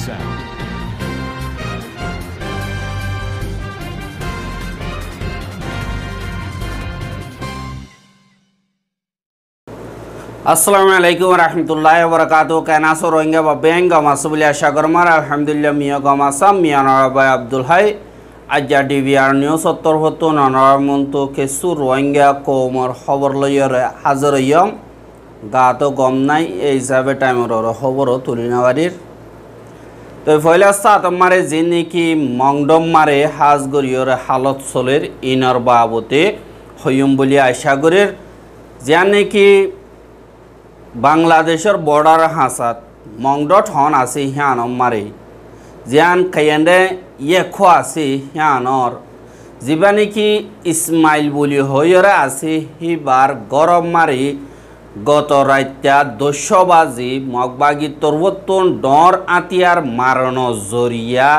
বাচ্চা। আসসালামু আলাইকুম রহমতুল্লাহি ওয়া বারাকাতুহু। কেনাসো রোহিঙ্গা বা বেঙ্গা মাসুবিল আশা করমার আলহামদুলিল্লাহ মিয়া গমাসাম মিয়া নরবাই আব্দুল হাই আজ্জা ডিভিআর নিউজ উত্তর হতো নরমন্ত কেসু রোহিঙ্গা কোমর খবর লইরে হাজির হইম গাতো গম নাই এই হিসাবে টাইমর খবর তুলি নাবারির তো ফয়লা সাত মারে যে নাকি মংডম মারে হাজ গরিয়র হালত চলের ইনর বাবতে হইম বলি আশা করির যা নাকি বাংলাদেশের বর্ডার হাসাত মংডট হন আছে হিয়ানম মারে জিয়ান খাইয়ান্ডে ইয়েখো আছে হিয়ানর যা নাকি ইসমাইল বলি হইরে আছে হিবার গরম মারে গত রাত্যা 200 বাজি মগবাগি তরবতন ডর আতিয়ার মারণ জরিয়া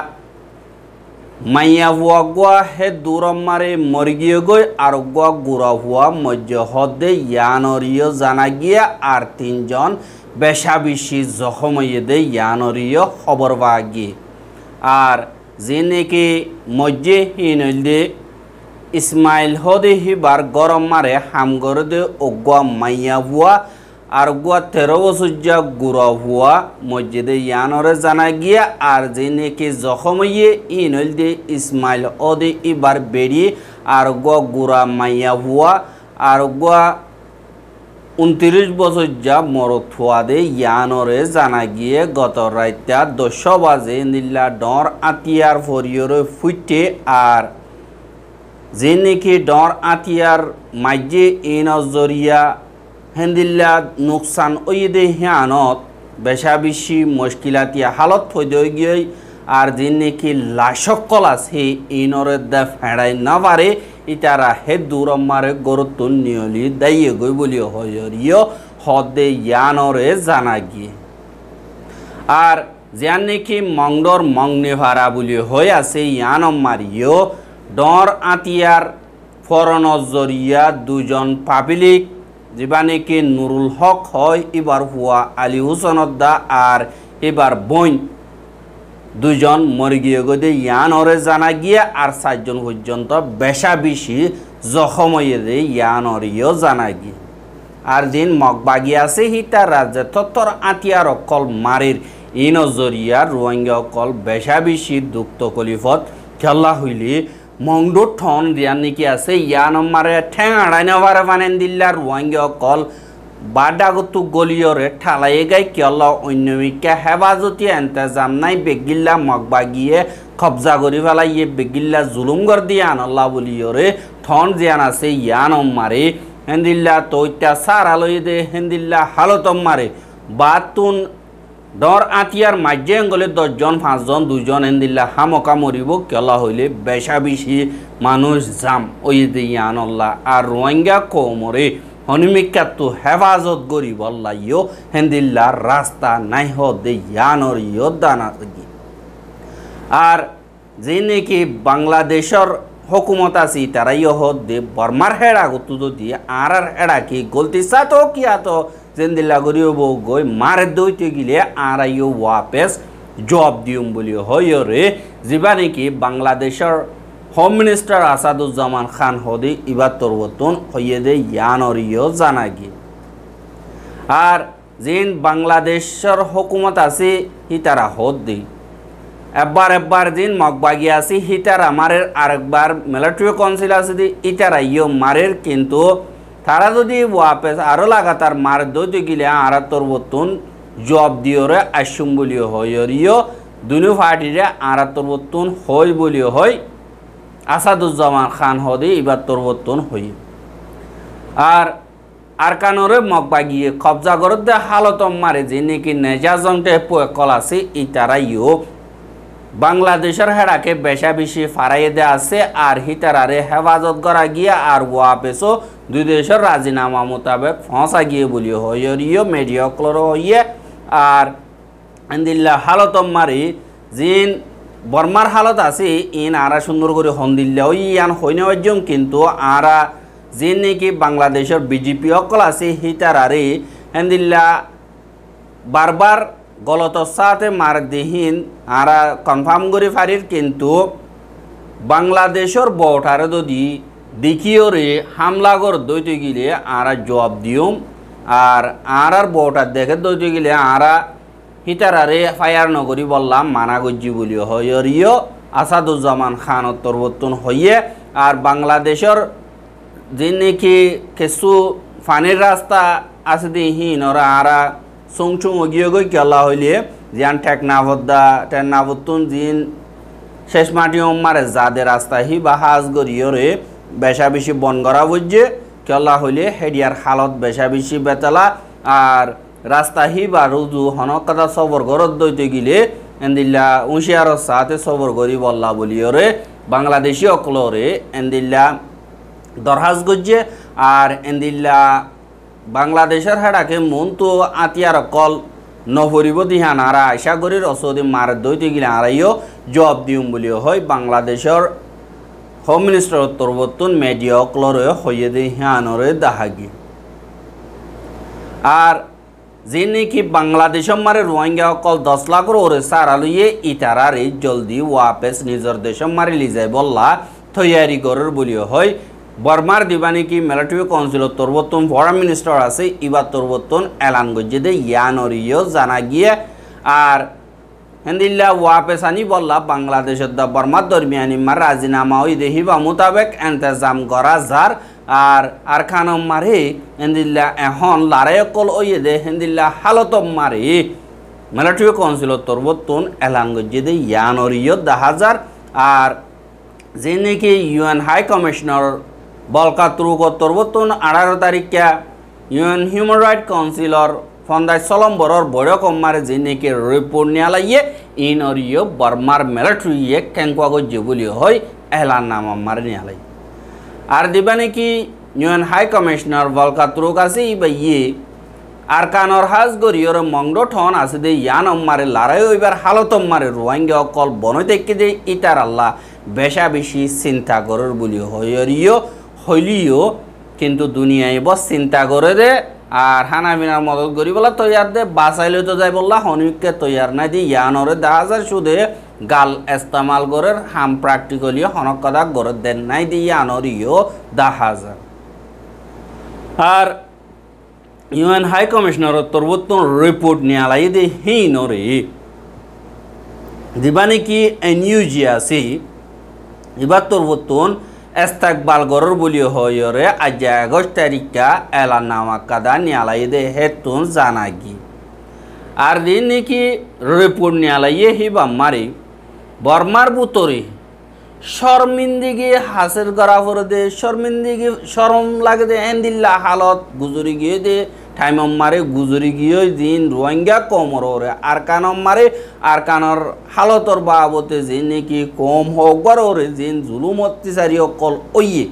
মাইয়া হুয়া গুয়া হে দূরম মারে মরগিয়ে গই আর গুয়া গুড়া হুয়া মধ্য হদে ইয়ানরিয় জানা গিয়া আর 3 জন বেশা বেশি জখম হয়ে দে ইয়ানরিয় খবর বাগি আর যে নাকি মজ্জে হিনল দে ইসমাইল হদে হিবার গরম মারে হামগর দে ওগুয়া মাইয়া হুয়া আর গুয়া 13 বছর যা গুড়া হুয়া মসজিদে ইয়ানরে জানা গিয়া আর যে নাকি জখম হইয়ে ইনল দে ইসমাইল ওদে ইবার বেড়ি আর গুয়া গুড়া মাইয়া হুয়া আর গুয়া 29 বছর যা মরত হুয়া দে ইয়ানরে জানা গিয়ে গত রাইতা 200 বাজে নীলা ডর আতিয়ার ফরিয়রে ফুটে আর যে নাকি ডর আতিয়ার মাঝে ইনজরিয়া হেন্দিল্লা নুকসান ওইদে হিয়ানত বেশা বেশি মুশকিলাতিয়া হালত হইতে গিয়ে আর যে নাকি লাশকল আছে ইনরে দা ফেড়াই না পারে ইতারা হে দূরম মারে গুরুত্ব নিয়লি দাইয়ে গই বলি হইরিয় হদে ইয়ানরে জানা গিয়ে আর যান নাকি মংডর মংনে ভাড়া বলি হয়ে আছে ইয়ানম মারিও ডর আতিয়ার ফরনজরিয়া 2 জন পাবলিক যা নাকি নুরুল হক হয় এবার হুয়া আলী হুসনদ্দা আর এবার বইন 2 জন মরে গিয়ে গদে ইয়ানরে জানা গিয়া আর 4 জন পর্যন্ত বেশা বেশি জখম হয়ে দে ইয়ানরিও জানা গিয়ে আর দিন মগবাগি আছে হিতা রাজ্যে তত্তর আতিয়ার অকল মারির ইনজরিয়া রোহিঙ্গা অকল বেশা বেশি দুক্ত কলিফত খেলা হইলে মংডো ঠন দিয়ান নাকি আছে ইয়ানম মারে ঠ্যাং আড়াই নেওয়ারে বানেন দিল্লা রোহিঙ্গা অকল বাডাগতু গলিয়রে ঠালাই গাই কেলা অন্যমিকা হেফাজতি এন্তেজাম নাই বেগিল্লা মগবাগিয়ে কবজা করি ফেলাইয়ে বেগিল্লা জুলুমগর দিয়ে আনল্লা বলিয়রে ঠন জিয়ান আছে ইয়ানম মারে হেন্দিল্লা তৈত্যা সার আলোই দে হেন্দিল্লা হালতম মারে বাতুন ডর আতিয়ার মাঝে গলে 10 জন 5 জন 2 জন হেন্দিল্লা হামকা মরিব কেলা হইলে বেশা বেশি মানুষ জাম ওই দে ইয়ানল্লা আর রোহিঙ্গা কোমরে হনিমিকা তো হেফাজত গরিব আল্লাহ হেন্দিল্লা রাস্তা নাই হদে ইয়ানরিও দানা আর যে নাকি বাংলাদেশের হুকুমত আছে তারা হদে বর্মার হেড়া গতু দিয়ে আর হেড়া কি গলতি সাতো কিয়া তো জেন্দিল্লা গরিব গই মারে দইতে গিলে আর ওয়াপেস জব দিউম বলি হয় রে যা নাকি বাংলাদেশের হোম মিনিস্টার আসাদুজ্জামান খান হদে ইবার তরবতন হইয়ে দে ইয়ানরিও জানা গিয়ে আর যেন বাংলাদেশের হুকুমত আছে হিতারা হদ দে এবার দিন মগবাগি আছে হিতারা মারের আরেকবার মিলিটারি কাউন্সিল আছে দি ইতারা মারের কিন্তু তারা যদি ওয়াপেস আরো লাগাতার মার দইতে গিলে আর তরবতন জব দিওরে আসুম বলিও হইরিও দুনো পার্টিরে আর তরবতন হই বলিও হয় আসাদুজ্জামান খান হদে এবার তরবতন হই আর আরকানরে মগবাগিয়ে কবজা করে দে হালতম মারে যে নাকি নেজাজমটে কল আছে ইতারাইও বাংলাদেশের হেড়াকে বেশা বেশি ফারাইয়ে দে আছে আর হিতারারে হেফাজত করা গিয়া আর ওয়াপেসও 2 দেশের রাজিনামা মোতাবেক ফসা গিয়ে বলি হইরিও মিডিয়া ক্লর হইয়ে আর আন্দিল্লা হালতম মারি জিন বর্মার হালত আছে ইন আরা সুন্দর করে হন্দিল্লা ওই ইয়ান হইনে অর্জম কিন্তু আরা যে নাকি বাংলাদেশের বিজেপি অকল আছে হিতারারে হেন্দিল্লা বারবার গলতর সাথে মার দিহীন আরা কনফার্ম করে ফারির কিন্তু বাংলাদেশের বর্ডারে যদি দেখিওরে হামলা কর দইতে গেলে আরা জবাব দিউম আর আর বর্ডার দেখে দইতে গেলে আরা হিতারারে ফায়ার নগরী বললাম মানা গজ্জি বলি হইয় আসাদুজ্জামান খান তরবর্তন হইয়ে আর বাংলাদেশের যে নাকি কিছু ফানির রাস্তা আছে দিহীন ওরা আরা চুং অগিয়ে গই কেলা হইলে জিয়ান টেকনাভদ্তুন জিন শেষ মাটি মারে যাদের রাস্তা হি বা হাজ গরিয়রে বেশা বেশি বন করা বুঝছে কেলা হইলে হেডিয়ার হালত বেশা বেশি বেতলা আর রাস্তা হি বা রুজু হনক কথা সবর ঘরত দইতে গিলে এন্দিল্লা উঁশিয়ার সাথে সবর করি বল্লা বলিওরে বাংলাদেশি অকলরে এন্দিল্লা দরহাজ গজ্জে আর এন্দিল্লা বাংলাদেশের হেডাকে মন তো আতিয়ার কল নভরিব দিহান আরা আশা করি রসদি মার দইতে গিলে আড়াইও জবাব দিউম বলিও হয় বাংলাদেশের হোম মিনিস্টার তরবর্তন মেডিয়া অকলরে হইয়ে দিহানরে দাহাগি আর যে নাকি বাংলাদেশের মারে রোহিঙ্গা অকল 10 লাখর ওরে সারালুয়ে ইতারারে জলদি ওয়াপেস নিজের দেশের মারে লিজাই বললা তৈয়ারি করার বলিও হয় বর্মার দিবানিকি মিলিটারি কাউন্সিল তরবর্তন ফরেন মিনিস্টার আছে ইবার তরবর্তন এলান গজ্জে দে ইয়ানরিও জানা গিয়ে আর হেন্দিল্লা ওয়াপেসানি বললা বাংলাদেশের দা বর্মার দরমিয়ানি মার রাজিনামা ওই দেহিবা মোতাবেক এন্তেজাম করা যার আর খানম মারে হেন্দিল্লা এখন লারায়কল ওই দে হেন্দিল্লা হালতম মারে মিলিটারি কাউন্সিল তরবর্তন এলান গজ্জে দে ইয়ানরিও 10,000 আর যে নাকি ইউএন হাই কমিশনার বলকাতুরুক তরবর্তন 18 তারিখে ইউএন হিউম্যান রাইট কাউন্সিলর ফন্দাই সলম্বরর বড় মারে যে নাকি রিপোর্ট নিয়ালাইয়ে ইনরিও বর্মার মিলিটারিয়ে কেঙ্কুয়া গজ্জে বলি হয় এলান নামা মারে নিয়ালাই আর দিবা নাকি ইউএন হাই কমিশনার বলকাতুরুক আছে ইবা আর কানর হাজ গরিয়র মংড ঠন আছে দে ইয়ান মারে লড়াই ওইবার হালতম মারে রোহিঙ্গা অকল বনই থেকে যে ইতার আল্লাহ বেশা বেশি চিন্তা করার বলি হইলিও কিন্তু দুনিয়ায় বস চিন্তা করে দে আর হানা বিনার মদত করি বলা তৈয়ার দে বাঁচাইলে তো যাই বললা হনিককে তৈয়ার নাই দি ইয়ানরে 10,000 সুদে গাল ইস্তেমাল করার হাম প্র্যাকটিক্যালি হনক কথা করে দেন নাই দি ইয়ানরিও 10,000 আর ইউএন হাই কমিশনার তরবর্তন রিপোর্ট নিয়ালাই দে হিনরে দিবানি কি এনইউজি আছে এবার তরবর্তন ইস্তেকবাল গরর বলি হয়রে আজ 21 তারিখা এলান নামা কাদা নিয়ালাই দে হেতুন জানাগি আর দিন নাকি রিপোর্ট নিয়ালাইয়ে হিবা মারি বর্মার বুতরে শর্মিন্দিগি হাসিল করা পরে দে শর্মিন্দিগি শরম লাগে দে এন্দিল্লা হালত গুজরি গিয়ে দে টাইম মারে গুজরি গিয়ে দিন রোহিঙ্গা কমর ওরে আর কানম মারে আর কানর হালতর বাবতে যে নাকি কম হোক ওরে জিন জুলুম অত্যাচারী অকল ওইয়ে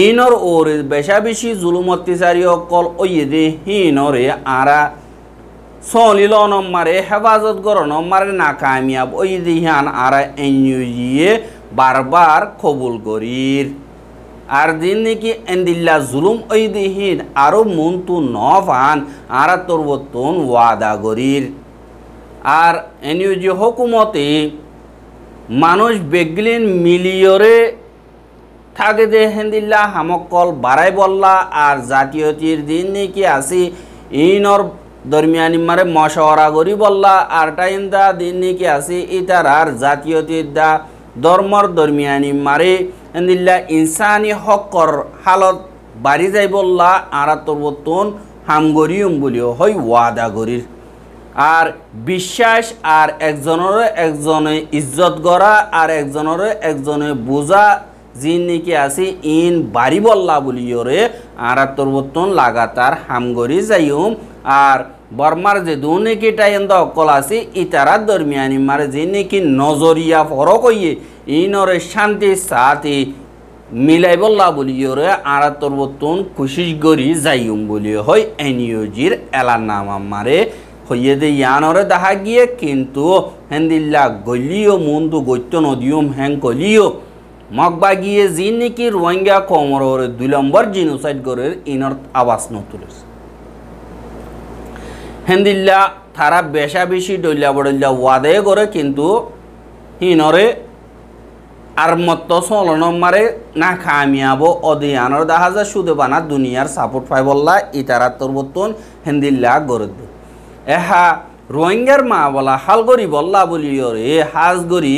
ইনর ওরে বেশা বেশি জুলুম অত্যাচারী অকল ওইয়ে দে হিনরে আরা সলিল মারে হেফাজত গরন মারে না কামিয়াব ওই দিহান আরা এনইউজিয়ে বারবার কবুল করির আর দিন নাকি এন্দিল্লা জুলুম ওই দিহিন আরো মন্তু নফান আরা তরবর্তন ওয়াদা করির আর এনইউজি হুকুমতে মানুষ বেগলিন মিলিয়রে থাকে দে হেন্দিল্লা হামকল বাড়াই বললা আর জাতীয়তির দিন নাকি আসি ইনর দরমিয়ানি মারে মশওয়ারা করি বললা আর টাইম দা দিন নাকি আসি ইতার আর জাতীয়তির দা ধর্মর দরমিয়ানি মারে এন্দিল্লা ইনসানি হকর হালত বাড়ি যাই বললা আর তরবর্তন হামগরিয়ম বলিও হয় ওয়াদা করির আর বিশ্বাস আর একজনে ইজ্জত গড়া আর একজনে বোঝা জিন নাকি আসি ইন বাড়ি বললা বলিওরে আর তরবর্তন লাগাতার হামগরি যাইম আর বর্মার যে দুনিকি টাইন্দা অকল আছে ইতারা দরমিয়ানি মারে যে নাকি নজরিয়া ফরক হইয়ে ইনরে শান্তি সাথে মিলাই বললা বলিওরে আর তরবর্তন খুশিস গরি যাইম বলি হয় এনইউজির এলান নামা মারে হইয়ে দে ইয়ানরে দেখা গিয়ে কিন্তু হেন্দিল্লা গলিও মন্দু গৈত্য নদিয়ম হ্যাং কলিও মগবা গিয়ে যি নাকি রোহিঙ্গা কমরে 2 নম্বর জিনোসাইড গরের ইনর আওয়াজ নতুলেছে হেন্দিল্লা তারা বেশা বেশি ডইলা বড়ইলা ওয়াদে করে কিন্তু হিনরে আর মত চলন মারে না খামিয়াবো অধিয়ানর দেখা যায় শুধু বানা দুনিয়ার সাপোর্ট পাই বললা ইতারা তোর বর্তন হেন্দিল্লা গরদ এহা রোহিঙ্গার মা বলা হাল গরি বললা বলিও রে হাজ গরি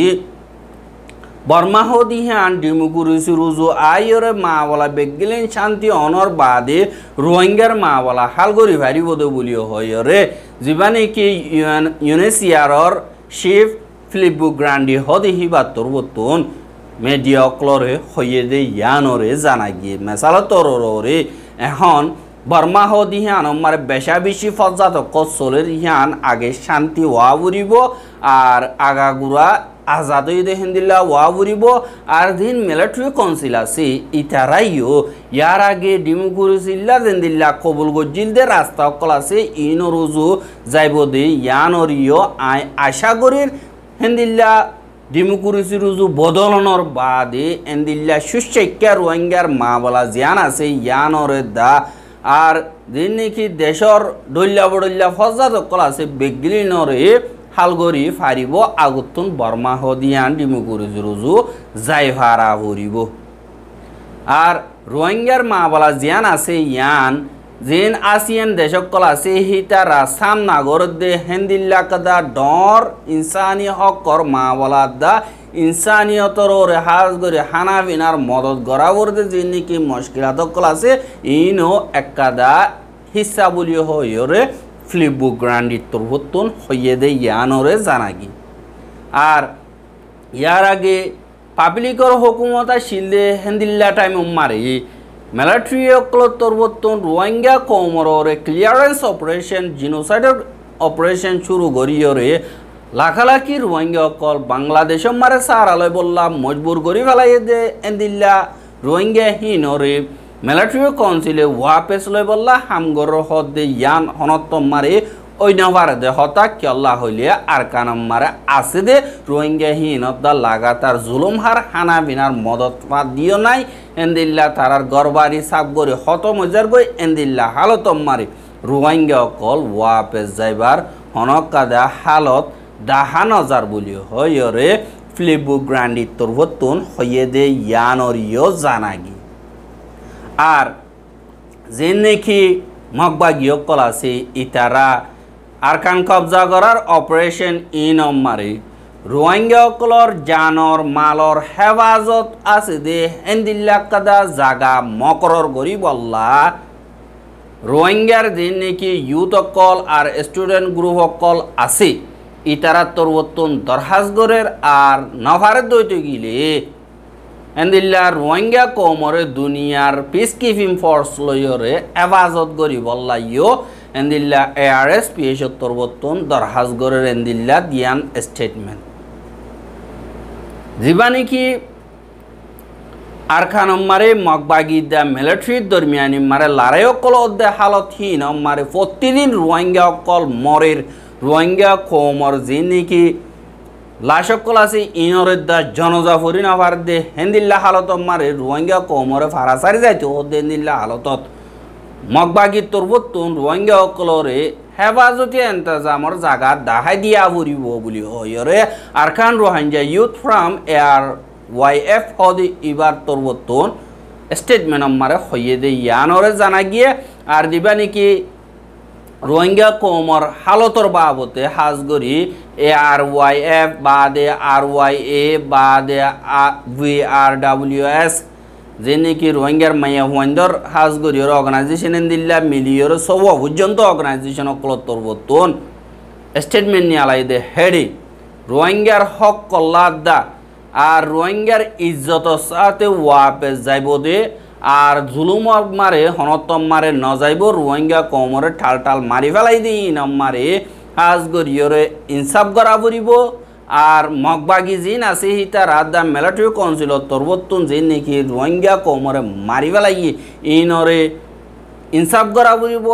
বর্মা হদি হ্যান ডিমুকুরি সুরুজু আইরে মা বলা বেগিলেন শান্তি অনর বাদে রোহিঙ্গার মা বলা হাল গরি ভারি বোধ বলিও হয় রে জীবানে কি ইউনেসিয়ারর শিফ ফিলিপু গ্রান্ডি হদি হিবা তোর বর্তন মেডিয়া ক্লরে হইয়ে দে ইয়ানরে জানা গিয়ে মেসালা তররে এখন বর্মা হদি হ্যান আমার বেশা বেশি ফজাত কসলের হ্যান আগে শান্তি ওয়া বুড়িব আর আগাগুড়া আজাদ দে হিন্দিল্লা ওয়া বুড়িব আর দিন মিলিটারি কাউন্সিল আছে ইতারাইও ইয়ার আগে ডিমুকুরিসিল্লা দিল্লা কবুল গজিল দে রাস্তা অকল আছে ইনরুজু যাইব দে ইয়ানরিও আশা করির হিন্দিল্লা ডিমুকুরিসি রুজু বদলনর বাদে এন্দিল্লা সুশিক্ষা রোহিঙ্গার মা বলা জিয়ান আছে ইয়ানরে দা আর দিন নাকি দেশর ডল্লা বডল্লা ফজাত অকল আছে বেগলিনরে হালগরি ফারিব আগুতুন বর্মা হদিয়ান ডিমুকুরিসি রুজু যাই ভাড়া ভরিব আর রোহিঙ্গার মা বলা জিয়ান আছে ইয়ান যেন আসিয়ান দেশকল আছে হিতারা সামনা গরদে হেন্দিল্লা কদা ডর ইনসানি হকর মা বলা দা ইনসানিয়তর রেহাজ করে হানা বিনার মদত গড়াবরদে যে নাকি মুশকিলাত কল আছে ইনো একাদা হিসা বলি হইরে ফিলিপু গ্রান্ডি তরবতন হইয়ে দে ইয়ানরে জানাগি আর ইয়ার আগে পাবলিকর হুকুমতা শিলদে হেন্দিল্লা টাইম মারে মিলিটারি তরবতন রোহিঙ্গা কৌমরে ক্লিয়ারেন্স অপারেশন জিনোসাইডার অপারেশন শুরু করিয়রে লাখালাখি রোহিঙ্গা অকল বাংলাদেশ মারে সারালয় বললা মজবুর করি ফেলাই দে এন্দিল্লা রোহিঙ্গা হিনরে মিলিটারি কাউন্সিলে ওয়াপেস লয় বললা হামগর হদ দে ইয়ান হনত মারে ওই নবার দে হতা কেল্লা হইলে আর কানাম মারে আছে দে রোহিঙ্গা হিনত লাগাতার জুলুম হার হানা বিনার মদত পা দিও নাই এন্দিল্লা তারার গরবারি সাপ গরি হত মজার গই এন্দিল্লা হালত মারে রোহিঙ্গা অকল ওয়াপেস যাইবার হনকাদা হালত ডাহা নজার বলি হইরে ফিলিপু গ্রান্ডি তরবতন হইয়ে দে ইয়ানরিও জানাগি আর যে নাকি মগবাগী অকল আছে ইতারা আরকান কবজা করার অপারেশন মারে রোহিঙ্গা অকলর জানর মালর হেফাজত আছে দে হেন্দিল্লা কাদা জাগা মকরর গরি বললা রোহিঙ্গার দিন নাকি ইউথ অকল আর স্টুডেন্ট গ্রুপ অকল আছে ইতারা তরবতন দরহাজগরের আর নভারে দইতে গিলে এন্দিল্লা রোহিঙ্গা কৌমরে দুনিয়ার পিস কিপিং ফোর্স লয়রে হেফাজত গরি বললা ইয়ো এন্দিল্লা ARS PH তরবতন দরহাজগরের এন্দিল্লা দিয়ান স্টেটমেন্ট জীবানি কি আরখানম মারে মগবাগি দা মিলিটারি দরমিয়ানি মারে লড়াই অকল দে হালত হীন মারে প্রতিদিন রোহিঙ্গা অকল মরের রোহিঙ্গা কৌমর যে নাকি লাশকল আছে ইনরের দা জনজাফরি নাভার দে হেন্দিল্লা হালত মারে রোহিঙ্গা কৌমরে ফারাসারি যাইতে ও দেন্দিল্লা হালতত মগবাগি তরবতন রোহিঙ্গা অকলরে হেফাজতি এন্তাজামর জাগা দাহাই দিয়া ফুরিব বলি হয়রে Arakan Rohingya youth from ARYF হদি ইবার তরবতন স্টেটমেন্ট মারে হইয়ে দে ইয়ানরে জানা গিয়ে আর দিবা নাকি রোহিঙ্গা কৌমর হালতর বাবতে হাজগরি ARYF বাদে RYA বাদে VRWS যে নাকি রোহিঙ্গার মাইয়া হুয়াইন্দর হাজগরিয়র অর্গানাইজেশন দিল্লা মিলিয়র সব পর্যন্ত অর্গানাইজেশন তরবতন স্টেটমেন্ট নিয়ে আলাই দে হেডি রোহিঙ্গার হক কল্লাদা আর রোহিঙ্গার ইজ্জত সাথে ওয়াপেস যাইব দে আর জুলুম মারে হনতম মারে ন যাইব রোহিঙ্গা কৌমরে ঠাল ঠাল মারি ফেলাই দিই নম মারে হাজগরিয়রে ইনসাফ করা পড়িব আর মগবাগি জিন আছে হিতা রাদা মিলিটারি কাউন্সিল তরবতন যে নাকি রোহিঙ্গা কৌমরে মারি ফেলাই ইনরে ইনসাফ করা পড়িব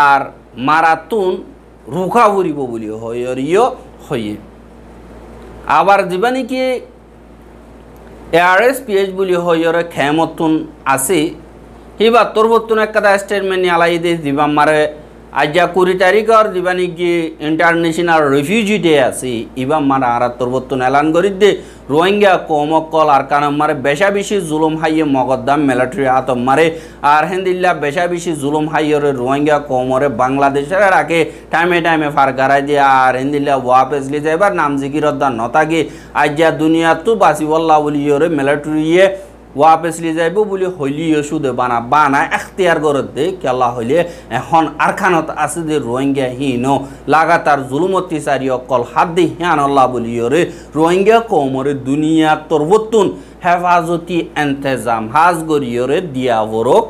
আর মারাতুন রুখা পড়িব বলি হইয় হইয়ে আবার দিবা নাকি ARS PH বলি হইরে খেমতুন আছে হিবা তরবতুন একটা স্টেটমেন্ট আলাই দে দিবা মারে আজ্ঞা 20 তারিখর দিবানি কি ইন্টারন্যাশনাল রিফিউজি ডে আছে ইবা মারা আরাত্তর বর্তন এলান করি দে রোহিঙ্গা কমকল আর কানম মারে বেশা বেশি জুলুম হাইয়ে মগদ্দাম মিলিটারি আতম মারে আর হেন্দিল্লা বেশা বেশি জুলুম হাইয়রে রোহিঙ্গা কমরে বাংলাদেশের রাখে টাইমে ফার গারাই দিয়ে আর হেন্দিল্লা ওয়াপেসলি যাইবার নাম জিকিরদ্দা নতাগে আজ্ঞা দুনিয়া তো বাসিবল্লা বলি ইয়রে মিলিটারিয়ে ওয়াপেসলি যাইব বলে হইলিও শুধু বানা এখতিয়ার করে দে কেলা হইলে এখন আরখানত আছে যে রোহিঙ্গা হীন লাগাতার জুলুম অত্যাচারী অকল হাত দি হিয়ান আল্লাহ বলিওরে রোহিঙ্গা কমরে দুনিয়া তরবতুন হেফাজতি এন্তেজাম হাজ গরিয়রে দিয়া বরক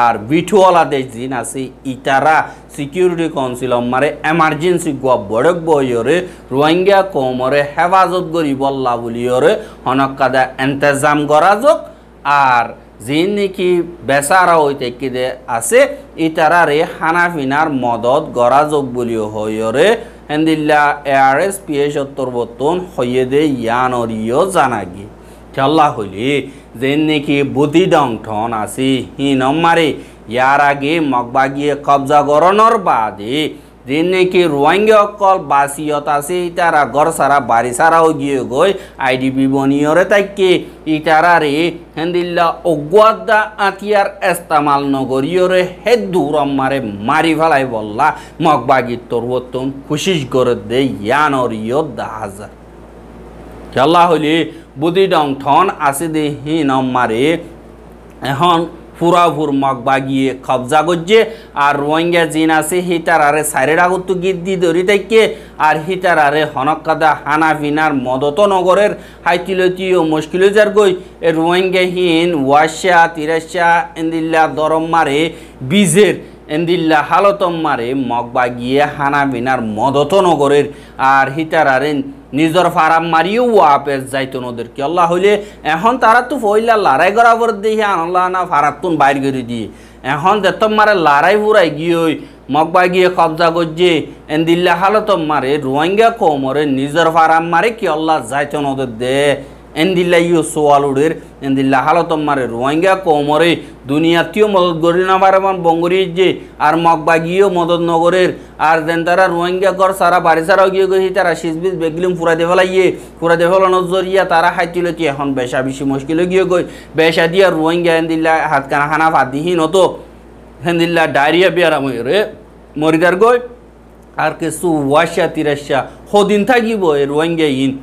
আর বিঠুয়ালা দেশ জিন আছে ইটারা সিকিউরিটি কাউন্সিল মারে এমার্জেন্সি গোয়া বড়ক বইরে রোহিঙ্গা কমরে হেফাজত গরি বল্লা বলিওরে হনকাদা এন্তেজাম করা যোগ আর যে নাকি বেচারা হইতে কিদে আছে ইতারারে হানাফিনার মদত গড়া যোগ বলিও হইরে হেন্দিল্লা এআরএস পিএস বর্তন হইয়ে দে ইয়ানরিও জানাগি খেলা হইলে যে নাকি বুদ্ধি ডংঠন আছে হিনম মারে ইয়ার আগে মগবাগিয়ে কবজা গরণর বাদে যে নাকি রোহিঙ্গা অকল বাসিয়ত আছে ইতারা ঘর সারা বাড়ি সারাও গিয়ে গই আইডিপি বনিয়রে তাইকে ইতারারে হেন্দিল্লা অগুয়াদা আতিয়ার এস্তামাল নগরিয়রে হে দূরম মারে মারি ফেলাই বললা মগবাগির তরবতম খুশিস করে দে ইয়ানরিও 10,000 খেলা হইলে বুদ্ধি ডং ঠন আছে দে হিনম মারে এখন ফুরাফুর মগবাগিয়ে কবজা করছে আর রোহিঙ্গা জিন আছে হিতারারে সাইরে আগত গীত দি ধরি থাকি আর হিতারারে হনকাদা হানাফিনার মদত নগরের হাইতিলতি ও মুশকিল যার গই এ রোহিঙ্গা হিন ওয়াশা তিরাশা এন্দিল্লা দরম মারে বীজের এন্দিল্লা হালতম মারে মগবাগিয়ে হানাফিনার মদত নগরের আর হিতারারে নিজর ফারাম মারিও ওয়াপেস যাইতো নদের কি আল্লাহ হইলে এখন তারা তো ফইলা লড়াই করা পর দেখি আল্লাহ না ফারাতুন বাইর করে দিয়ে এখন দেতম মারে লড়াই ফুরাই গিয়ে মগবা গিয়ে কবজা করছে এন্দিল্লা হালতম মারে রোহিঙ্গা কমরে নিজর ফারাম মারে কি আল্লাহ যাইতো নদের দে এন্দিল্লা ইউ সোয়ালুডের এন্দিল্লা হালতম মারে রোহিঙ্গা কমরে দুনিয়াতেও মদত করি না পারবান বঙ্গরি যে আর মগবাগিও মদত নগরের আর দেন তারা রোহিঙ্গা ঘর সারা বাড়ি সারাও গিয়ে গেছি তারা সিজবিজ বেগলিম ফুরা দে ফেলাইয়ে ফুরা দে ফেলানোর জরিয়া তারা খাইছিল কি এখন বেশা বেশি মুশকিল গিয়ে গই বেশা দিয়া রোহিঙ্গা এন্দিল্লা হাত কানা খানা ফাদিহীন হতো হেন্দিল্লা ডায়রিয়া বিয়ারাম রে মরিদার গই আর কিছু ওয়াশা তিরাশা সদিন থাকিব এই রোহিঙ্গা ইন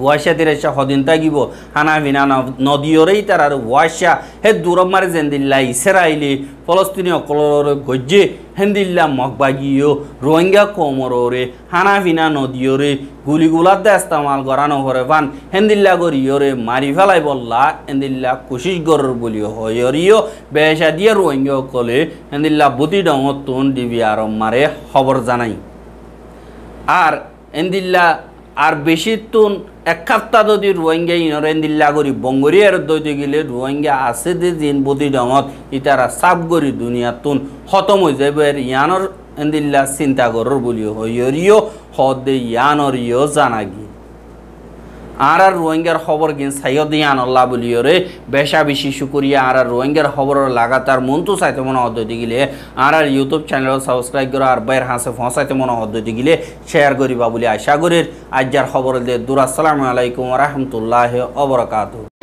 ওয়াশা তিরাশা সদিন থাকিব হানাফিনা নদীয়রেই তার আর ওয়াশা হে দূরম মারে জেন্দিল্লা ইসরাইলি ফলস্তিনীয় কলর গজ্জে হেন্দিল্লা মগবাগিও রোহিঙ্গা কমরে হানাফিনা নদীয়রে গুলিগুলার দে ইস্তেমাল করানো করে পান হেন্দিল্লা গরিয়রে মারি ফেলাই বললা হেন্দিল্লা কোশিশ গরর বলিও হয়রিও বেশা দিয়ে রোহিঙ্গা কলে হেন্দিল্লা বুতি ডঙত তুন ডিবি আরম মারে খবর জানাই আর হেন্দিল্লা আর বেশি তুন এক সপ্তাহ যদি রোহিঙ্গা ইনর এন্দিল্লা করি বঙ্গরি আর দইতে গেলে রোহিঙ্গা আছে যে দিন বুদ্ধি ডঙত ইতারা সাপ করি দুনিয়া তুন খতম হয়ে যাবে ইয়ানর এন্দিল্লা চিন্তা করর বলিও হইরিও হদে ইয়ানরিও জানাগি আর রোহিঙ্গার খবর কিন সাইয়দ ইয়ান আল্লাহ বলিওরে বেশা বেশি শুকরিয়া আর রোহিঙ্গার খবর লাগাতার মন তো চাইতে মনে হতে গেলে আর ইউটিউব চ্যানেল সাবস্ক্রাইব করো আর বাইর হাসে ফসাইতে মনে হতে গেলে শেয়ার করিবা বলে আশা করি আজ যার খবর দে দুর আসসালামু আলাইকুম ওয়া রাহমাতুল্লাহি ওয়া বারাকাতুহু।